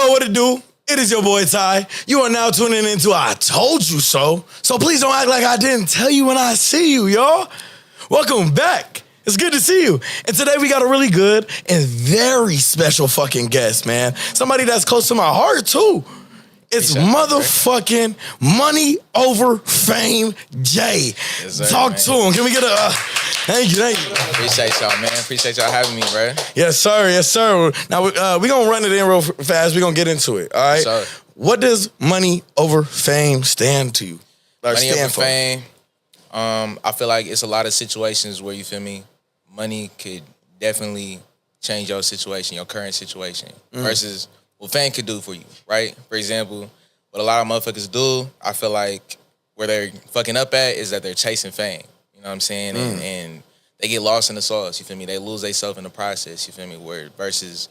know what to do. It is your boy Ty. You are now tuning into I Told You So. So please don't act like I didn't tell you when I see you, y'all. Welcome back. It's good to see you. And today we got a really good and very special fucking guest, man. Somebody that's close to my heart, too. It's motherfucking Money Over Fame Jay. Yes, sir, Talk man. to him. Can we get a... Thank you. Appreciate y'all, man. Appreciate y'all having me, bro. Yes, sir. Now, we're going to run it in real fast. We're going to get into it, all right? Yes, sir. What does Money Over Fame stand to you? Money over fame, I feel like it's a lot of situations where, you feel me, money could definitely change your situation, your current situation, versus what fame could do for you, right? For example, what a lot of motherfuckers do, I feel like where they're fucking up at is that they're chasing fame. You know what I'm saying? And they get lost in the sauce, you feel me? They lose themselves in the process, you feel me? Where versus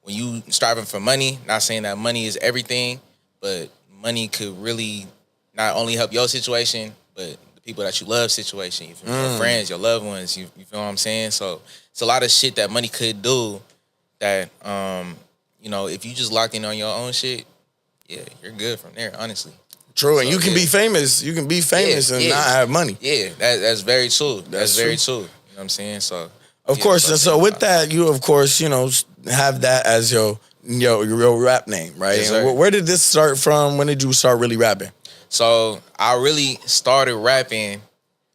when you striving for money, not saying that money is everything, but money could really not only help your situation, but the people that you love situation, you feel me? Your friends, your loved ones, you feel what I'm saying? So it's a lot of shit that money could do that, you know, if you just locked in on your own shit, yeah, you're good from there, honestly. True, and so, you can be famous. You can be famous and not have money. Yeah, that's very true. That's very true. You know what I'm saying? So, of course. And so with that, you of course, you know, have that as your rap name, right? Yes, and where did this start from? When did you start really rapping? So I really started rapping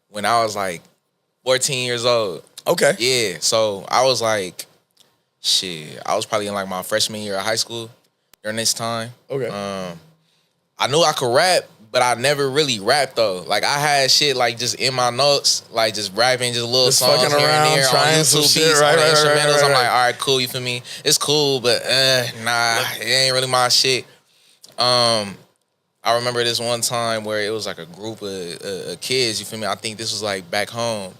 when I was like 14 years old. Okay. Yeah. So I was like, shit. I was probably in like my freshman year of high school during this time. Okay. I knew I could rap, but I never really rapped though. Like I had shit like just in my notes, like just rapping, just little songs here and there on YouTube beats, on the instrumentals. I'm like, all right, cool. You feel me? It's cool, but nah, it ain't really my shit. I remember this one time where it was like a group of kids. You feel me? I think this was like back home.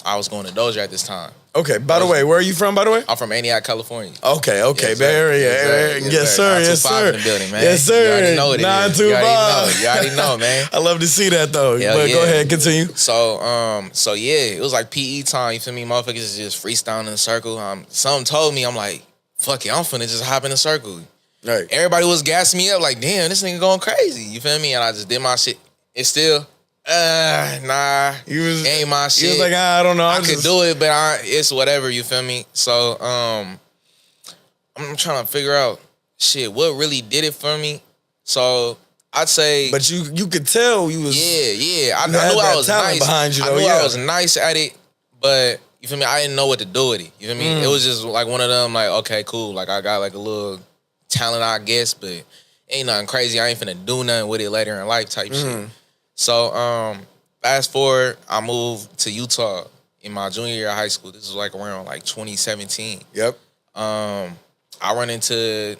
I was going to Doja at this time. Okay. By the way, where are you from? By the way, I'm from Antioch, California. Okay. Yes, Bay Area. Yes, sir. 925 in the building, man. Yes, sir. You already know what it is. You already know, man. I love to see that though. But go ahead, continue. So yeah, it was like PE time. You feel me? Motherfuckers is just freestyling in a circle. Something told me, I'm like, fuck it, I'm finna just hop in a circle. Right. Everybody was gassing me up like, damn, this nigga going crazy. You feel me? And I just did my shit. It's still, nah, ain't my shit. You was like, I don't know. I could do it, but it's whatever, you feel me? So, I'm trying to figure out, shit, what really did it for me? So, I'd say... But you could tell you was... Yeah. I knew I was nice. Behind you, though, I knew I was nice at it, but, you feel me? I didn't know what to do with it. You feel me? It was just like one of them, like, okay, cool. Like, I got like a little talent, I guess, but ain't nothing crazy. I ain't finna do nothing with it later in life type shit. So, fast forward, I moved to Utah in my junior year of high school. This was like around like 2017. Yep. I run into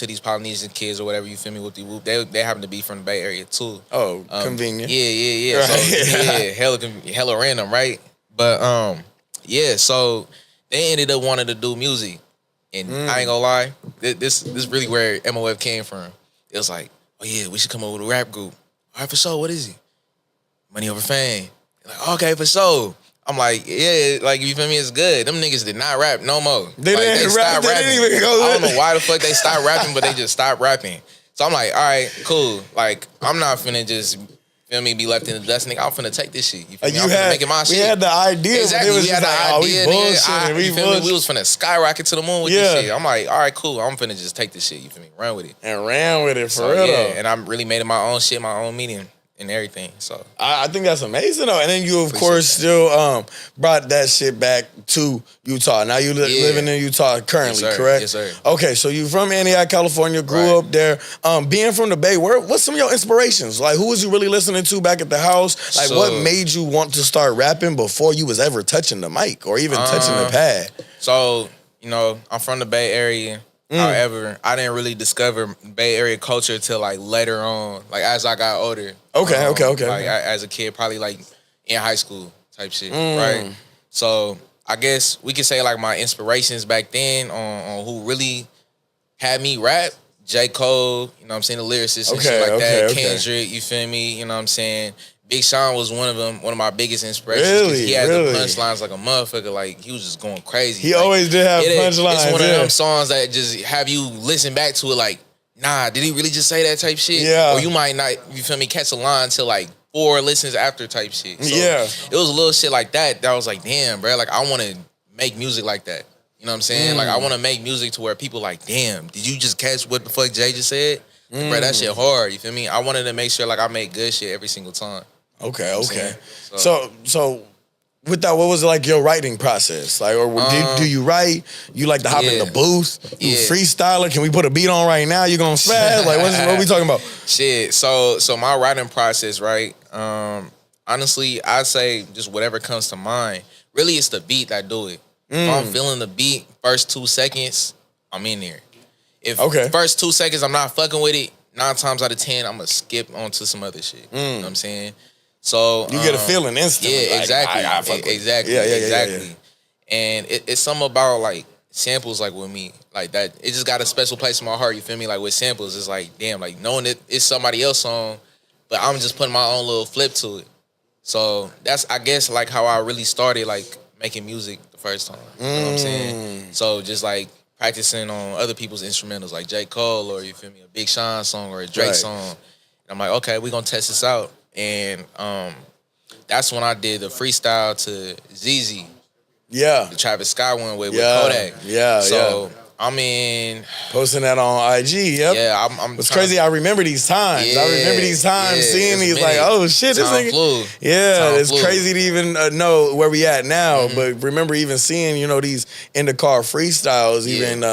these Polynesian kids or whatever, you feel me, whoop de whoop. They happen to be from the Bay Area too. Oh, convenient. Yeah. Right. So, hella random, right? But yeah, so they ended up wanting to do music. And I ain't gonna lie, this is really where MOF came from. It was like, oh yeah, we should come up with a rap group. All right, for sure, what is it? Money Over Fame. Like, okay, for sure. I'm like, yeah, like, you feel me? It's good. Them niggas did not rap no more. They didn't rap. They didn't even go. I don't know why the fuck they stopped rapping, but they just stopped rapping. So I'm like, all right, cool. Like, I'm not finna just, feel me, be left in the dust, nigga. I'm finna take this shit. You feel me? I'm finna make it my shit. We had the idea. Exactly. We had the idea. We was finna skyrocket to the moon with this shit. I'm like, all right, cool. I'm finna just take this shit. You feel me? Run with it. And ran with it for real. Yeah, and I really made it my own shit, my own medium. And everything, so I think that's amazing though. And then you of course still brought that shit back to Utah. Now you living in Utah currently, correct? Yes, sir. Okay, so you from Antioch, California, grew up there. Being from the Bay, what's some of your inspirations? Like, who was you really listening to back at the house? Like, what made you want to start rapping before you was ever touching the mic or even touching the pad? So, you know, I'm from the Bay Area. However, I didn't really discover Bay Area culture till like later on, like as I got older. Okay. Like as a kid, probably like in high school type shit, right? So I guess we could say like my inspirations back then on who really had me rap. J. Cole, you know what I'm saying, the lyricists and shit like that. Kendrick, you feel me, you know what I'm saying? Big Sean was one of my biggest inspirations. Really? He had Really? the punchlines like a motherfucker. Like, he was just going crazy. He like, always did have punchlines. It's one of yeah. them songs that just have you listen back to it like, nah, did he really just say that type shit? Yeah. Or you might not, you feel me, catch a line till like 4 listens after type shit. So Yeah. it was a little shit like that I was like, damn, bro, like I want to make music like that. You know what I'm saying? Like I want to make music to where people like, damn, did you just catch what the fuck Jay just said? Bro, that shit hard, you feel me? I wanted to make sure like I make good shit every single time. Okay, okay. So with that, what was like your writing process? Like, or do you write? You like to hop in the booth? You freestyler? Can we put a beat on right now? You gonna spaz? Like, what we talking about? Shit. So my writing process, right? Honestly, I'd say just whatever comes to mind. Really, it's the beat that do it. If I'm feeling the beat, first 2 seconds, I'm in there. If first 2 seconds I'm not fucking with it, 9 times out of 10, I'm gonna skip onto some other shit. You know what I'm saying? So you get a feeling instantly. Yeah, like, exactly. Exactly. Yeah. And it's something about like samples like with me. Like that, it just got a special place in my heart, you feel me? Like with samples, it's like, damn, like knowing that it's somebody else's song, but I'm just putting my own little flip to it. So that's, I guess, like how I really started like making music the first time. You know what I'm saying? So just like practicing on other people's instrumentals like J. Cole or, you feel me, a Big Sean song or a Drake song. And I'm like, okay, we're gonna test this out. And that's when I did the freestyle to ZZ. Yeah. The Travis Scott one with Kodak. Yeah. So I'm in posting that on IG. Yep. Yeah, it's crazy. I remember these times. Yeah, I remember these times seeing these like, oh shit, this nigga. Flew. Yeah, it's crazy to even know where we at now. But remember even seeing, you know, these in the car freestyles, even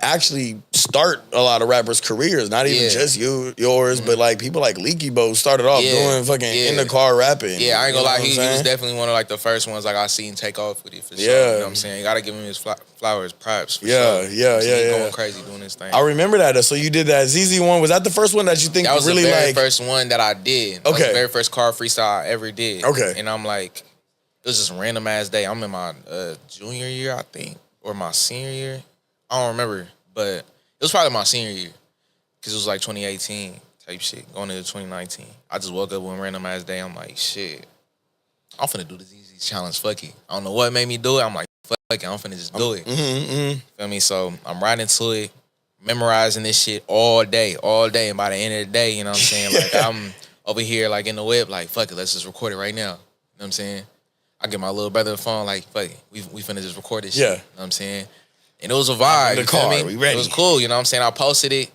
actually start a lot of rappers' careers. Not even just yours, but like people like Leaky Bo started off doing fucking in the car rapping. Yeah, I ain't gonna lie, he was definitely one of like the first ones like I seen take off with it for sure. You know what I'm saying? You gotta give him his flowers, props for sure. He's going crazy doing this thing. I remember that. So you did that ZZ one. Was that the first one that you think that was really the very like first one that I did? That was the very first car freestyle I ever did. Okay. And I'm like, it was just a random ass day. I'm in my junior year, I think, or my senior year. I don't remember, but it was probably my senior year because it was like 2018 type shit going into 2019. I just woke up one random ass day. I'm like, shit, I'm finna do the ZZ challenge. Fuck it. I don't know what made me do it. I'm like, fuck it. I'm finna just do it. Feel me? So I'm right into it, memorizing this shit all day. And by the end of the day, you know what I'm saying? Like I'm over here like in the whip, like, fuck it, let's just record it right now. You know what I'm saying? I get my little brother the phone, like, fuck it, we finna just record this shit. You know what I'm saying? And it was a vibe. In the car, we ready. It was cool, you know what I'm saying? I posted it. You know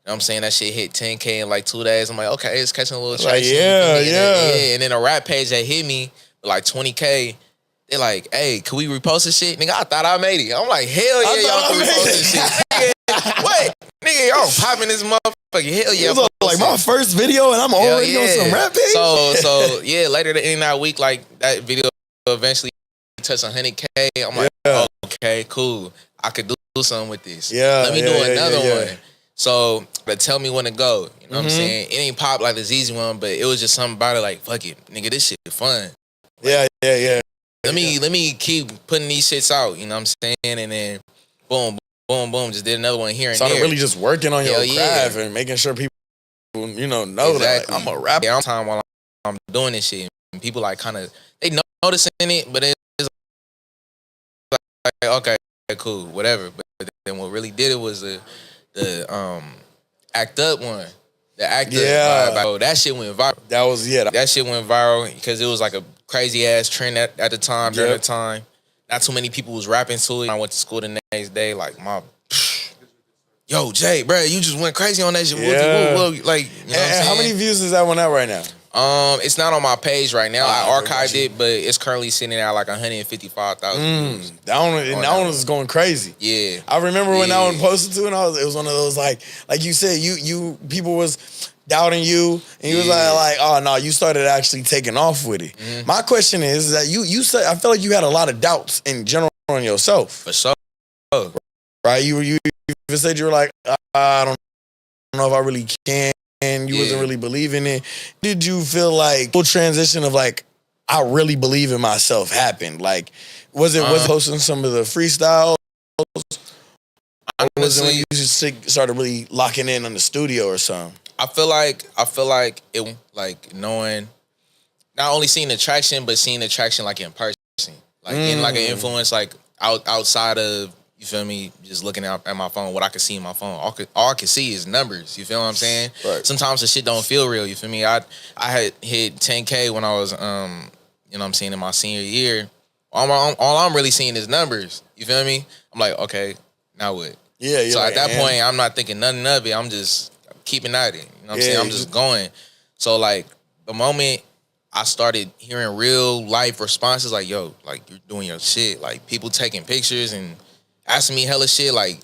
what I'm saying? That shit hit 10K in like 2 days. I'm like, okay, it's catching a little traction. And then a rap page that hit me with like 20K, they're like, hey, can we repost this shit? Nigga, I thought I made it. I'm like, hell yeah, y'all can repost this shit. Wait, nigga, y'all popping this motherfucker. Hell yeah. It was like my first video and I'm already on some rap page. So yeah, later in that week, like that video eventually touched 100K. I'm like, okay, cool. I could do something with this. Let me do another one. So they tell me when to go. You know what I'm saying? It ain't pop like the ZZ one, but it was just something about it like, fuck it, nigga, this shit fun. Yeah. Let me keep putting these shits out, you know what I'm saying? And then boom, just did another one here and there. Started really just working on your craft and making sure people, you know that like, I'm a rapper. Yeah, I'm time while I'm doing this shit. And people like kind of, they noticing it, but it's like, okay, cool, whatever. But then what really did it was the Act Up one. The Act Up, that shit went viral. That shit went viral because it was like a crazy ass trend at the time, during the time. Not too many people was rapping to it. I went to school the next day, like yo, Jay, bro, you just went crazy on that shit. Like, you know and how many views is that one at right now? It's not on my page right now. I archived it, but it's currently sitting at like 155,000 views. That one was going crazy. Yeah, I remember when that one posted to, and it was one of those like you said, you people was doubting you, and you was like, oh no, you started actually taking off with it. My question is that you said, I feel like you had a lot of doubts in general on yourself. For sure. Right? You said you were like, I don't know if I really can. And you wasn't really believing it. Did you feel like full transition of like, I really believe in myself happened? Like, was it posting some of the freestyles? Or was it when you just started really locking in on the studio or something? I feel like it, like knowing not only seeing the traction, but seeing the traction like in person, like in like an influence, like outside of, you feel me, just looking at my phone, what I can see in my phone. All I can see is numbers. You feel what I'm saying? Right. Sometimes the shit don't feel real. You feel me? I had hit 10K when I was you know what I'm saying, in my senior year. All I'm really seeing is numbers. You feel me? I'm like, okay, now what? Yeah. So like, at that point, I'm not thinking nothing of it. I'm just keeping at it. You know what I'm saying? I'm just going. So like the moment I started hearing real life responses, like, yo, like you're doing your shit, like people taking pictures and asking me hella shit, like,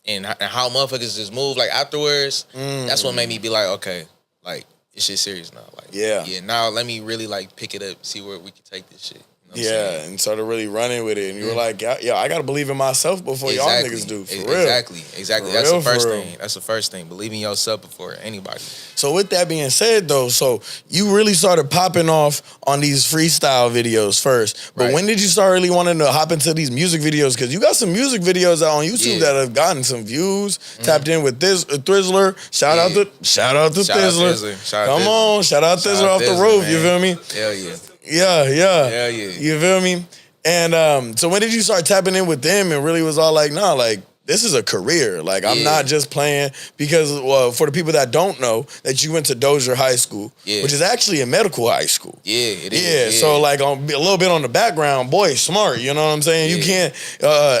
and how motherfuckers just move, like afterwards, that's what made me be like, okay, like this shit serious now. Like, yeah, now let me really like pick it up, see where we can take this shit. You know what I'm saying? And started really running with it. And you were like, yeah, I got to believe in myself before y'all niggas do. For real. Exactly. For That's real, the first for thing. real. That's the first thing. Believe in yourself before anybody. So with that being said, though, so you really started popping off on these freestyle videos first. But when did you start really wanting to hop into these music videos? Because you got some music videos out on YouTube that have gotten some views. Tapped in with this Thizzler. Shout out to Thizzler. Come on, shout out Thizzler off the roof. Man. You feel me? Hell yeah. Yeah. You feel me? And so when did you start tapping in with them and really was all like, nah, like, this is a career. Like, I'm not just playing because, for the people that don't know, that you went to Dozier High School, which is actually a medical high school. Yeah, it is. So, like, a little bit on the background, boy, smart, you know what I'm saying? You can't,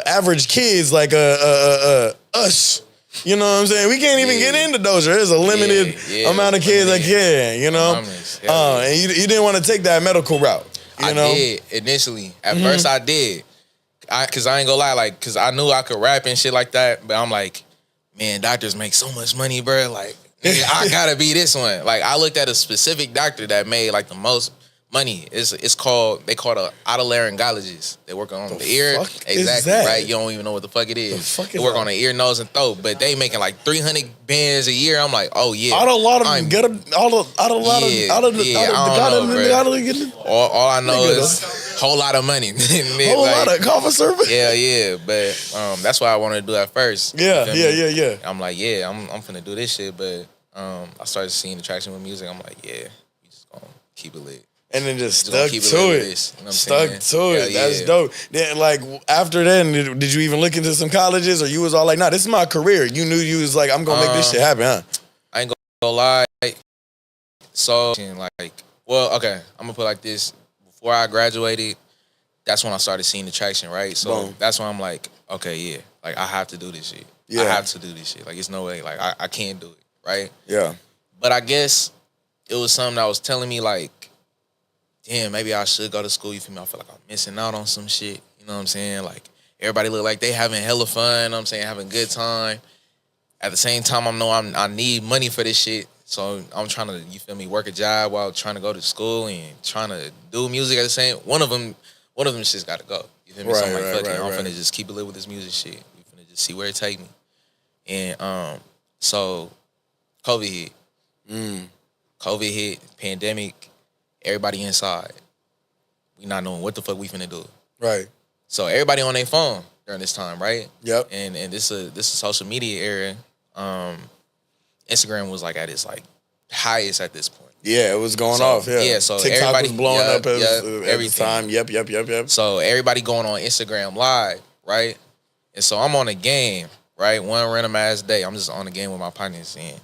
average kids like us, you know what I'm saying? We can't even get into Dozier. There's a limited amount of kids that can, you know? And you didn't want to take that medical route. You know? I did initially. At first, I did. Cause I ain't gonna lie, like, cause I knew I could rap and shit like that, but I'm like, man, doctors make so much money, bro. Like, nigga, I gotta be this one. Like, I looked at a specific doctor that made like the most money. They call it a otolaryngologist. They work on the ear. Exactly, right? You don't even know what the fuck it is. They work on the ear, nose, and throat, but they making like 300 bands a year. I'm like, oh yeah. All I know is whole lot of money. Whole lot of cover service. Yeah. But that's what I wanted to do at first. Yeah. I'm like, I'm finna do this shit, but I started seeing the traction with music. I'm like, we just gonna keep it lit. And then just stuck to it. That's dope. Then, like, after then, did you even look into some colleges, or you was all like, nah, this is my career? You knew you was like, I'm gonna make this shit happen, huh? I ain't gonna lie. So, like, well, okay, I'm gonna put it like this. Before I graduated, that's when I started seeing the traction, right? So that's when I'm like, okay, like, I have to do this shit. I have to do this shit. Like, it's no way. Like, I can't do it, right? Yeah. But I guess it was something that was telling me, like, damn, maybe I should go to school. You feel me? I feel like I'm missing out on some shit. You know what I'm saying? Like, everybody look like they having hella fun. You know what I'm saying? Having a good time. At the same time, I need money for this shit. So I'm trying to, you feel me, work a job while trying to go to school and trying to do music at the same. One of them shit's got to go. You feel me? So I'm like, fuck it. I'm finna just keep it lit with this music shit. We finna just see where it take me. And so COVID hit, pandemic. Everybody inside. We not knowing what the fuck we finna do. Right. So everybody on their phone during this time, right? Yep. And this is social media era. Instagram was like at its like highest at this point. Yeah, it was going off. Yeah. So TikTok everybody was blowing up every time. Yep. So everybody going on Instagram live, right? And so I'm on a game, right? One random ass day, I'm just on the game with my partners, and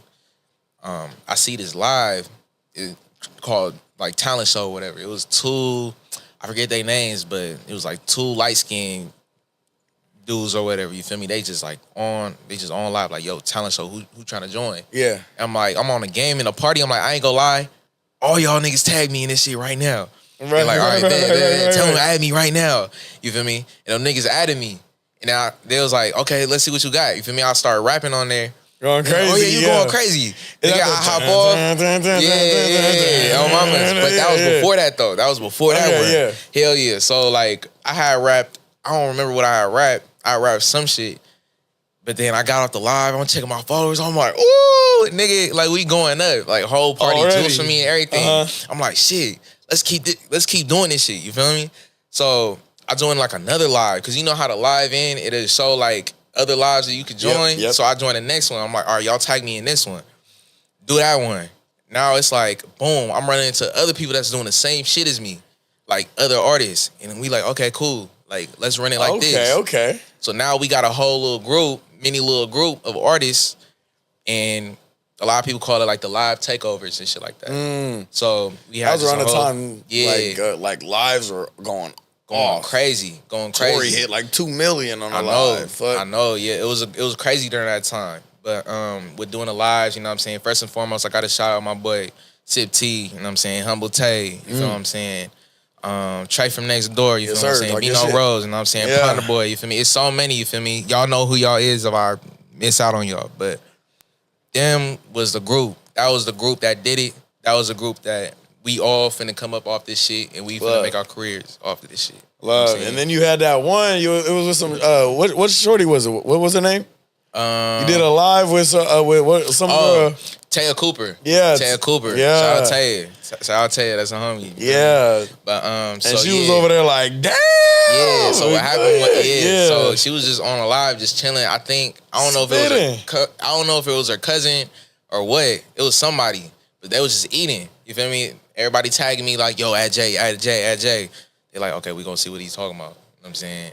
I see this live. It called like talent show or whatever. It was two, I forget their names, but it was like two light-skinned dudes or whatever, you feel me? They just on live, like, yo, talent show, who trying to join? Yeah. I'm like, I'm on a game in a party, I'm like, I ain't gonna lie, all y'all niggas tag me in this shit right now. Right. Like, all right, tell them to add me right now. You feel me? And them niggas added me. And now they was like, okay, let's see what you got. You feel me? I started rapping on there. Going crazy. Oh yeah, you going crazy. Nigga, I hop off. Yeah. Oh, mama. But that was before that though. That was before that one. Yeah. Hell yeah. So like I had rapped, I don't remember what I had rapped. I rapped some shit. But then I got off the live, I'm checking my followers. I'm like, ooh, nigga, like we going up. Like whole party juice for me and everything. I'm like, shit, let's keep doing this shit. You feel me? So I joined like another live, cause you know how the live in, it'll show like other lives that you could join. Yep. So I joined the next one. I'm like, all right, y'all tag me in this one. Do that one. now it's like, boom, I'm running into other people that's doing the same shit as me, like other artists. And we like, okay, cool. Like, let's run it like this. Okay. So now we got a whole little group, mini little group of artists, and a lot of people call it like the live takeovers and shit like that. So we had that was around the time, like lives were going crazy. Tory hit like 2 million on a live. I know, yeah. It was crazy during that time. But with doing the lives, you know what I'm saying? First and foremost, I got to shout out my boy Sip T, you know what I'm saying? Humble Tay, you feel what I'm saying? Trey from next door, you feel what I'm saying? Bino Rose, you know what I'm saying? Yeah. Ponder Boy, you feel me? It's so many, you feel me? Y'all know who y'all is if I miss out on y'all. But them was the group. That was the group that did it. That was the group that we all finna come up off this shit and we finna make our careers off of this shit. Love. And then you had that one, it was with some, what shorty was it? What was her name? You did a live with some girl. Taya Cooper. Yeah. Taya Cooper. Yeah. Shout out Taya. Shout out Taya, that's a homie. Yeah. But and she was over there like, damn. Yeah, so what happened was, so she was just on a live just chilling. I don't know if it was her cousin or what. It was somebody, but they was just eating. You feel me? Everybody tagging me like, yo, add Jay. They're like, okay, we gonna see what he's talking about. You know what I'm saying?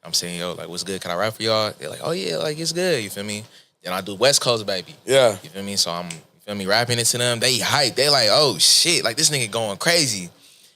I'm saying, yo, like, what's good? Can I rap for y'all? They're like, oh yeah, like it's good. You feel me? Then I do West Coast, baby. Yeah. You feel me? So I'm, you feel me, rapping it to them. They hype. They like, oh shit, like this nigga going crazy.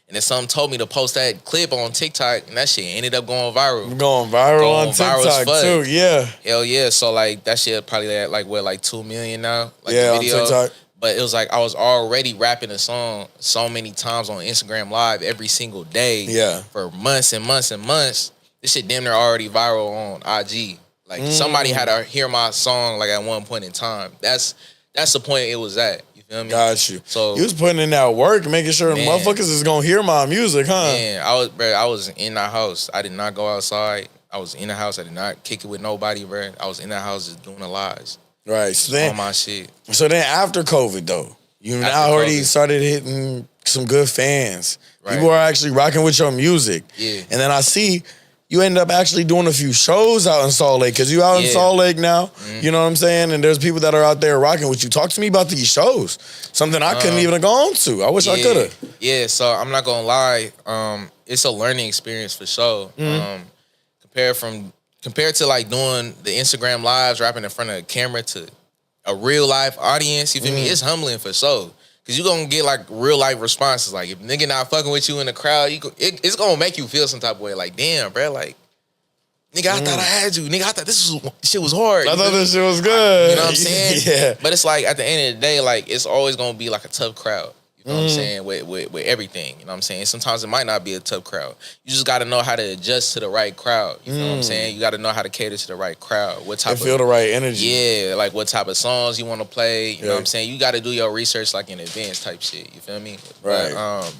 And then some told me to post that clip on TikTok, and that shit ended up going viral. Going viral on TikTok too, yeah. Hell yeah. So like that shit probably at like 2 million now. Like yeah, the video. on TikTok. But it was like I was already rapping a song so many times on Instagram Live every single day. Yeah. For months and months and months. This shit damn near already viral on IG. Like somebody had to hear my song like at one point in time. That's the point it was at. You feel me? Got you. So you was putting in that work, making sure motherfuckers is gonna hear my music, huh? Man, I was in the house. I did not go outside. I was in the house. I did not kick it with nobody, bro. I was in the house just doing the lives. Right. So then, on my shit. So then after COVID though, you now already started hitting some good fans. Right. People are actually rocking with your music. Yeah. And then I see you end up actually doing a few shows out in Salt Lake, because you out in Salt Lake now, you know what I'm saying? And there's people that are out there rocking with you. Talk to me about these shows. Something I couldn't even have gone to. I wish I could have. Yeah, so I'm not gonna lie. It's a learning experience for sure. Compared to like doing the Instagram lives, rapping in front of a camera to a real life audience, you feel me? It's humbling for sure. Cause you gonna get like real life responses. Like if nigga not fucking with you in the crowd, it's gonna make you feel some type of way. Like damn, bro, like nigga, I thought I had you. Nigga, I thought this shit was hard. I thought this shit was good. You know what I'm saying? Yeah. But it's like at the end of the day, like it's always gonna be like a tough crowd. You know what I'm saying? With everything. You know what I'm saying? Sometimes it might not be a tough crowd. You just gotta know how to adjust to the right crowd. You know what I'm saying? You gotta know how to cater to the right crowd. What type feel the right energy. Yeah, like what type of songs you wanna play. You know what I'm saying? You gotta do your research like in advance type shit. You feel me? Right. But,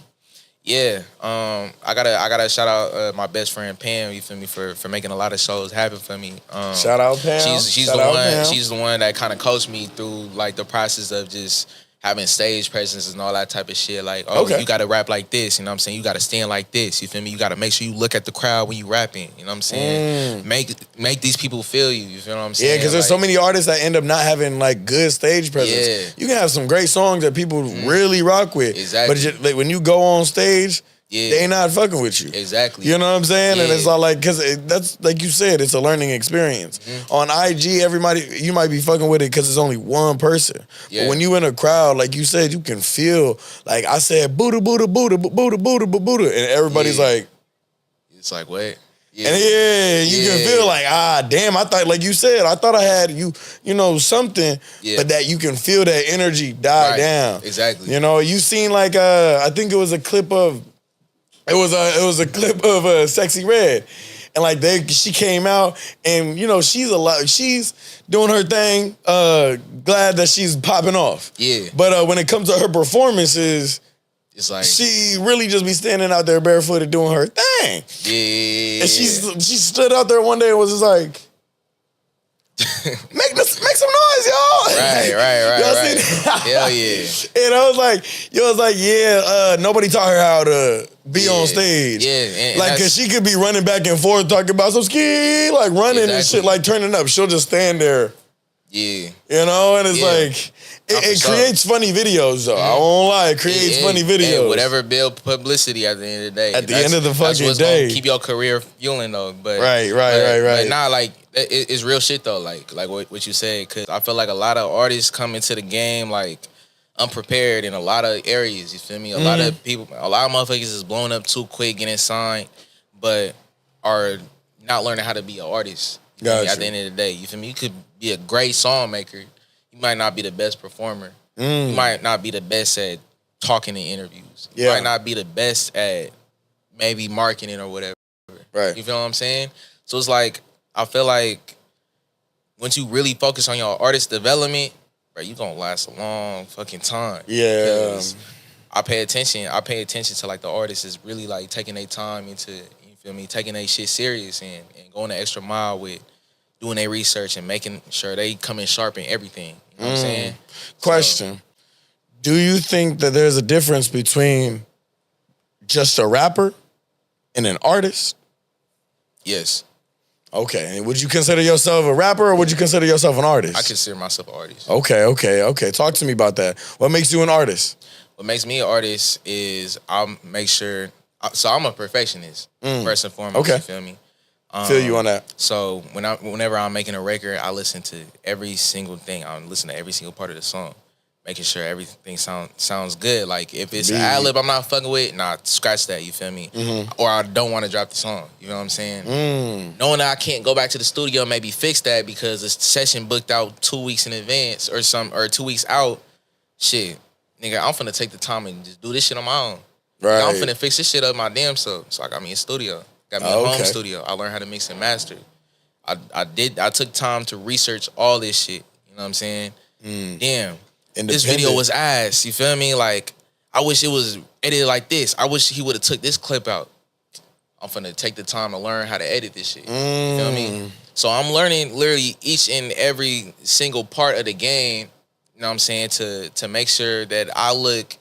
I gotta shout out my best friend Pam, you feel me, for making a lot of shows happen for me. Shout out Pam. She's the one that kind of coached me through like the process of just having stage presence and all that type of shit. Like, you gotta rap like this, you know what I'm saying? You gotta stand like this, you feel me? You gotta make sure you look at the crowd when you rapping, you know what I'm saying? Make these people feel you feel what I'm saying? Yeah, because there's so many artists that end up not having like good stage presence. Yeah. You can have some great songs that people really rock with. Exactly. But just, like, when you go on stage, they ain't not fucking with you. Exactly. You know what I'm saying? And it's all like, because that's like you said, it's a learning experience. On IG, you might be fucking with it because it's only one person. But when you in a crowd, like you said, you can feel, like I said, Buddha, Buddha, Buddha, Buddha, Buddha, Buddha, and everybody's like, it's like, wait. Yeah. And you can feel like, damn, I thought, like you said, I thought I had you know, something, but that you can feel that energy die down. Exactly. You know, you seen like, I think it was a clip of, it was a clip of Sexy Red. And like she came out and, you know, she's doing her thing, glad that she's popping off. Yeah. But when it comes to her performances, it's like she really just be standing out there barefooted doing her thing. Yeah. And she stood out there one day and was just like, make some noise, y'all. Right. Y'all see that? Hell yeah. And I was like, nobody taught her how to be on stage. Yeah. Like, cause she could be running back and forth talking about some ski, like running and shit, like turning up. She'll just stand there. Yeah. You know, and it's like, it creates funny videos, though. I won't lie, it creates funny videos. And whatever build publicity at the end of the day. At the end of the fucking what's day. Gonna keep your career fueling, though. But Right. But nah, like, it's real shit, though, like what you said. Because I feel like a lot of artists come into the game, like, unprepared in a lot of areas, you feel me? A lot of people, a lot of motherfuckers is blowing up too quick, getting signed, but are not learning how to be an artist. Gotcha. At the end of the day, you feel me? You could be a great song maker. You might not be the best performer. You might not be the best at talking in interviews. You might not be the best at maybe marketing or whatever. Right. You feel what I'm saying? So it's like, I feel like once you really focus on your artist development, bro, you gonna last a long fucking time. Yeah. I pay attention to like the artists is really like taking their time into, you feel me, taking their shit serious and going the extra mile with doing their research and making sure they come in sharp in everything. You know what I'm saying? Question. So, do you think that there's a difference between just a rapper and an artist? Yes. Okay. And would you consider yourself a rapper or would you consider yourself an artist? I consider myself an artist. Okay. Talk to me about that. What makes you an artist? What makes me an artist is I'll make sure, so I'm a perfectionist, first and foremost, Okay. You feel me? Feel you on that. So whenever I'm making a record, I listen to every single thing. I listen to every single part of the song, making sure everything sounds good. Like if it's an ad-lib I'm not fucking with, nah, scratch that, you feel me? Or I don't want to drop the song, you know what I'm saying? Knowing that I can't go back to the studio and maybe fix that because the session booked out 2 weeks in advance or 2 weeks out, shit, nigga, I'm finna take the time and just do this shit on my own. Right. I'm finna fix this shit up my damn self. So I got me a studio. Got me a home studio. I learned how to mix and master. I took time to research all this shit. You know what I'm saying? Damn. This video was ass. You feel me? Like, I wish it was edited like this. I wish he would have took this clip out. I'm finna take the time to learn how to edit this shit. You feel me? So I'm learning literally each and every single part of the game, you know what I'm saying, to make sure that I look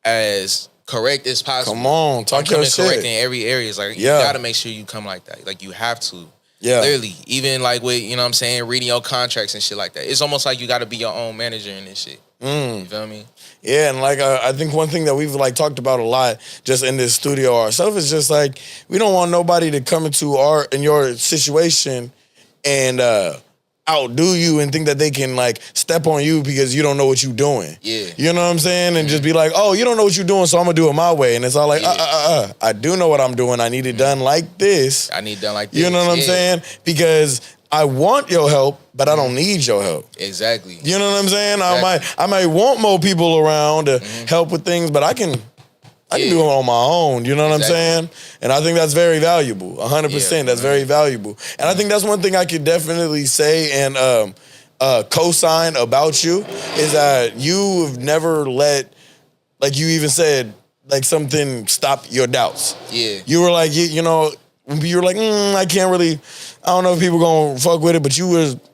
as correct as possible. Come on, talk your shit. Correct in every area. It's like, you gotta make sure you come like that. Like, you have to. Yeah. Literally. Even like with, you know what I'm saying, reading your contracts and shit like that. It's almost like you gotta be your own manager in this shit. You feel me? Yeah, and like I think one thing that we've like talked about a lot just in this studio ourselves is just like we don't want nobody to come into your situation and outdo you and think that they can like step on you because you don't know what you're doing. Yeah. You know what I'm saying? And just be like, oh, you don't know what you're doing, so I'm gonna do it my way. And it's all like, I do know what I'm doing. I need it done like this. I need it done like this. You know what I'm saying? Because I want your help, but I don't need your help. Exactly. You know what I'm saying? Exactly. I might want more people around to help with things, but I can do it on my own. You know what I'm saying? And I think that's very valuable. 100%. That's very valuable. And I think that's one thing I could definitely say and co-sign about you is that you've never let, like you even said, like something stop your doubts. Yeah. You were like, you know, you were like, I can't really, I don't know if people gonna fuck with it, but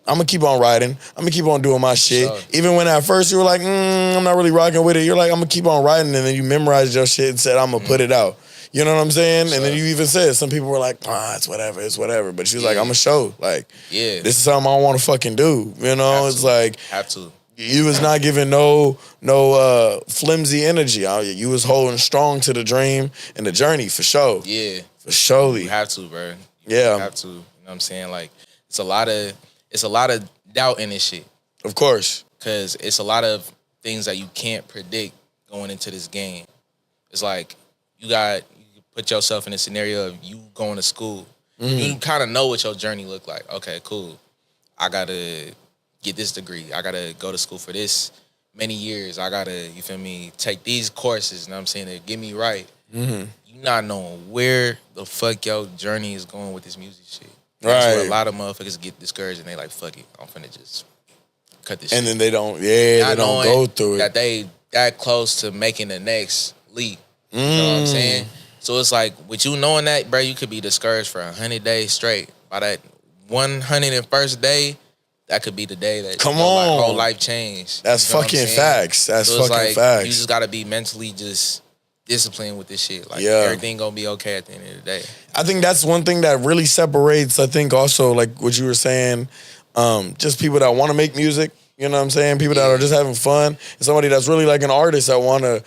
I'm gonna keep on riding. I'm gonna keep on doing my shit. Sure. Even when at first you were like, I'm not really rocking with it. You're like, I'm gonna keep on riding. And then you memorized your shit and said, I'm gonna put it out. You know what I'm saying? Sure. And then you even said, some people were like, it's whatever. But she was like, I'm gonna show. Like, this is something I wanna fucking do. You know, it's like, have to. You was not giving no flimsy energy. You was holding strong to the dream and the journey for sure. Yeah. For surely. You have to, bro. You have to. You know what I'm saying? Like, it's a lot of doubt in this shit. Of course. Cause it's a lot of things that you can't predict going into this game. It's like you put yourself in a scenario of you going to school. You kind of know what your journey look like. Okay, cool. I gotta get this degree. I gotta go to school for this many years. I gotta, you feel me, take these courses, you know what I'm saying, to get me right. You not knowing where the fuck your journey is going with this music shit. That's where a lot of motherfuckers get discouraged and they like, fuck it, I'm finna just cut this shit. And then they don't go through it. That they that close to making the next leap. You know what I'm saying? So it's like, with you knowing that, bro, you could be discouraged for 100 days straight. By that 101st day, that could be the day that your whole life changed. That's fucking facts. That's so fucking facts. You just gotta be mentally just disciplined with this shit. Like, everything gonna be okay at the end of the day. I think that's one thing that really separates, I think also, like what you were saying, just people that want to make music. You know what I'm saying? People that are just having fun, and somebody that's really like an artist that want to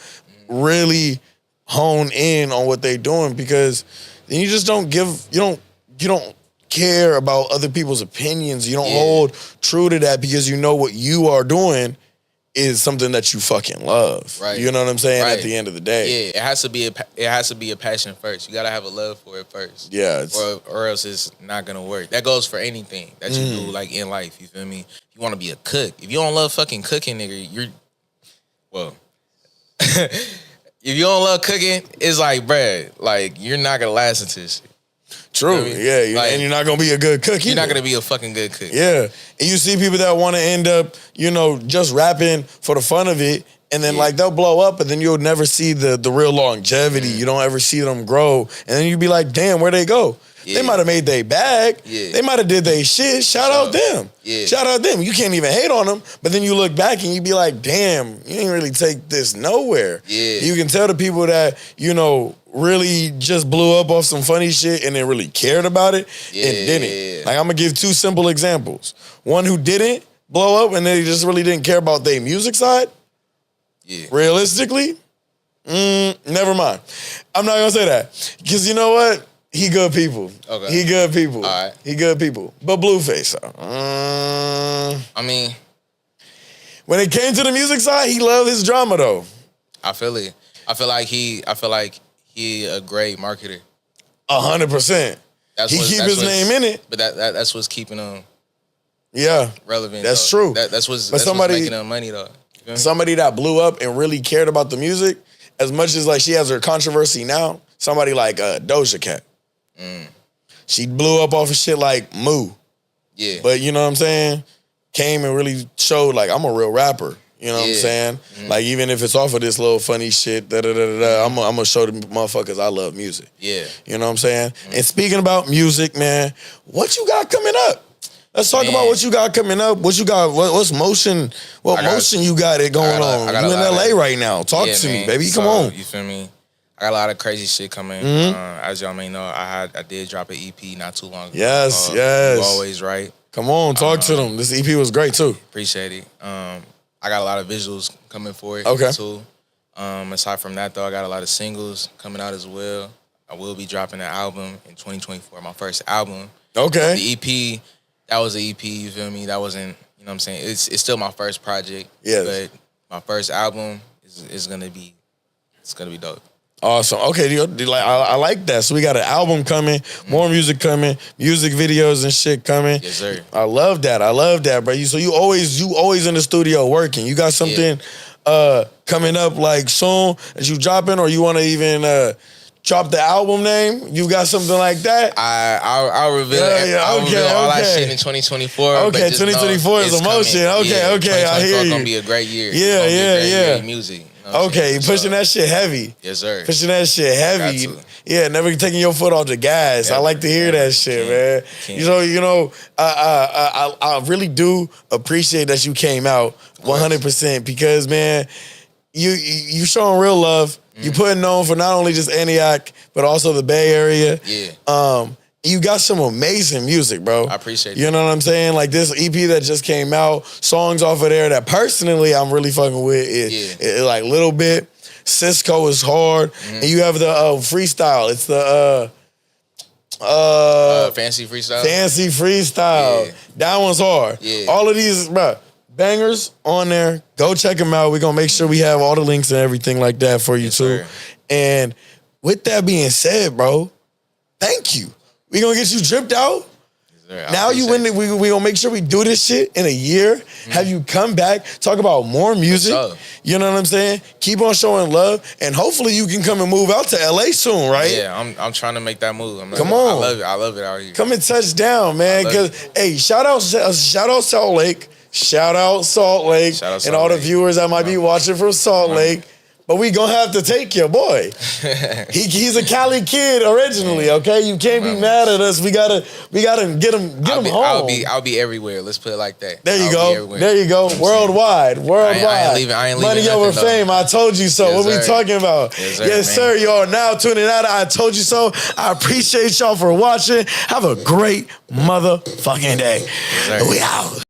really hone in on what they're doing, because then you just don't you don't care about other people's opinions. You don't hold true to that, because you know what you are doing is something that you fucking love. Right. You know what I'm saying? Right. At the end of the day. Yeah, it has to be a passion first. You gotta have a love for it first. Yeah. Or else it's not gonna work. That goes for anything that you do, like in life. You feel me? If you want to be a cook, if you don't love fucking cooking, nigga, if you don't love cooking, it's like, bruh, like you're not gonna last into this shit. True. You know I mean? And you're not gonna be a good cook either. You're not gonna be a fucking good cook. Yeah. And you see people that want to end up, just rapping for the fun of it, and then like they'll blow up, but then you'll never see the real longevity. You don't ever see them grow, and then you be like, damn, where'd they go? They might have made their bag. They might have did their shit. Shout out them. Shout out them. You can't even hate on them, but then you look back and you be like, damn, you ain't really take this nowhere. You can tell the people that, really just blew up off some funny shit and then really cared about it and didn't. Like, I'm gonna give two simple examples. One who didn't blow up and they just really didn't care about their music side. Realistically, never mind. I'm not gonna say that, because you know what? He good people. Okay. He good people. All right. He good people. But Blueface, I mean, when it came to the music side, he loved his drama though. I feel it. I feel like he a great marketer. 100%. He keep his name in it. But that's what's keeping him relevant. That's though. true. That's what's making him money though. Somebody that blew up and really cared about the music, as much as like she has her controversy now, somebody like Doja Cat. She blew up off of shit like Moo. Yeah. But you know what I'm saying? Came and really showed like, I'm a real rapper. You know what I'm saying? Like, even if it's off of this little funny shit, I'm gonna show the motherfuckers I love music. Yeah. You know what I'm saying? And speaking about music, man, what you got coming up? Let's talk about what you got coming up. What you got? What's motion? What motion you got it going on? You in LA right now? Talk to me, baby. Come on. You feel me? I got a lot of crazy shit coming. As y'all may know, I did drop an EP not too long ago. Yes. You always right. Come on, talk to them. This EP was great too. Appreciate it. I got a lot of visuals coming for it too. Aside from that though, I got a lot of singles coming out as well. I will be dropping an album in 2024, my first album. Okay. The EP, that was an EP, you feel me? That wasn't, you know what I'm saying? It's still my first project. Yeah. But my first album is gonna be dope. Awesome. Okay, I like that. So we got an album coming, more music coming, music videos and shit coming. Yes, sir. I love that, bro. So you always in the studio working. You got something coming up like soon that you dropping, or you want to even drop the album name? You got something like that? I'll reveal it. I'll reveal all that shit in 2024. Okay, 2024 is emotion. Okay, I hear you. It's gonna be a great year. Yeah. Music. Okay, pushing that shit heavy. Yes, sir. Pushing that shit heavy. Yeah, never taking your foot off the gas. I like to hear that shit, man. I really do appreciate that you came out 100%, because, man, you showing real love. You putting on for not only just Antioch, but also the Bay Area. Yeah. You got some amazing music, bro. I appreciate it. You know what I'm saying? Like this EP that just came out, songs off of there that personally I'm really fucking with. It like Little Bit. Cisco is hard. And you have the freestyle. It's the Fancy Freestyle. Fancy Freestyle. Yeah. That one's hard. Yeah. All of these, bro, bangers on there. Go check them out. We're going to make sure we have all the links and everything like that for you too. Sir. And with that being said, bro, thank you. We gonna get you dripped out. Now you win. We gonna make sure we do this shit in a year. Have you come back, talk about more music. You know what I'm saying? Keep on showing love, and hopefully you can come and move out to LA soon, right? Yeah, I'm trying to make that move. Come on, I love it out here. Come and touch down, man. Because hey, shout out Salt Lake, shout out Salt Lake, and all the viewers that might be watching from Salt Lake. but we gonna have to take your boy. He's a Cali kid originally, okay? You can't be mad at us. We gotta get him home. I'll be everywhere. Let's put it like that. There you go. There you go. Worldwide. I ain't leaving Money over fame. I told you so. Yes, what we talking about? Yes, sir. You are now tuning out. I told you so. I appreciate y'all for watching. Have a great motherfucking day. Yes, we out.